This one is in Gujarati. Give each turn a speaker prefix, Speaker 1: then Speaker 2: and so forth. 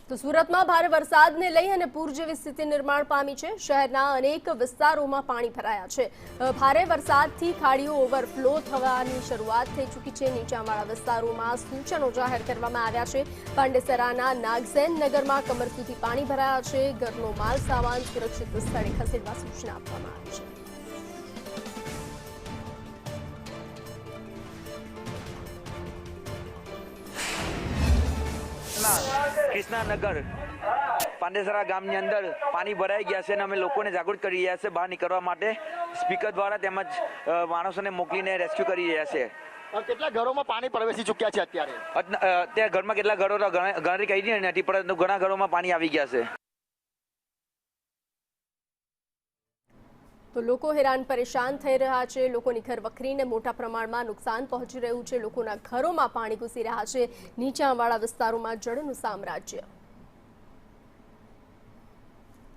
Speaker 1: તો સુરતમાં ભારે વરસાદને લઈ અને પૂર જેવી સ્થિતિ નિર્માણ પામી છે। શહેરના અનેક વિસ્તારોમાં પાણી ભરાયા છે। ભારે વરસાદથી ખાડીઓ ઓવરફ્લો થવાની શરૂઆત થઈ ચૂકી છે। નીચાણવાળા વિસ્તારોમાં સૂચનો જાહેર કરવામાં આવ્યા છે। પાંડેસરાના નાગઝેન નગરમાં કમર સુધી પાણી ભરાયા છે। ઘરનો માલ સામાન સુરક્ષિત સ્થળે ખસેડવા સૂચના આપવામાં આવી છે।
Speaker 2: कृष्णानगर પાંડેસરા ગામની અંદર પાણી ભરાઈ ગયા છે અને અમે લોકોને જાગૃત કરી રહ્યા છે બહાર નીકળવા માટે સ્પીકર દ્વારા તેમજ માણસોને મોકલીને રેસ્ક્યુ કરી રહ્યા છે।
Speaker 3: કેટલા ઘરોમાં પાણી પ્રવેશી ચૂક્યા છે
Speaker 2: અત્યારે ઘરમાં કેટલા ઘરો ગણતરી કરી નથી પરંતુ ઘણા ઘરોમાં પાણી આવી ગયા છે।
Speaker 1: તો લોકો હેરાન પરેશાન થઈ રહ્યા છે। લોકોની ઘર વખરીને મોટા પ્રમાણમાં નુકસાન પહોંચી રહ્યું છે। લોકોના ઘરોમાં પાણી ઘૂસી રહ્યા છે। નીચાણવાળા વિસ્તારોમાં જળનું સામ્રાજ્ય।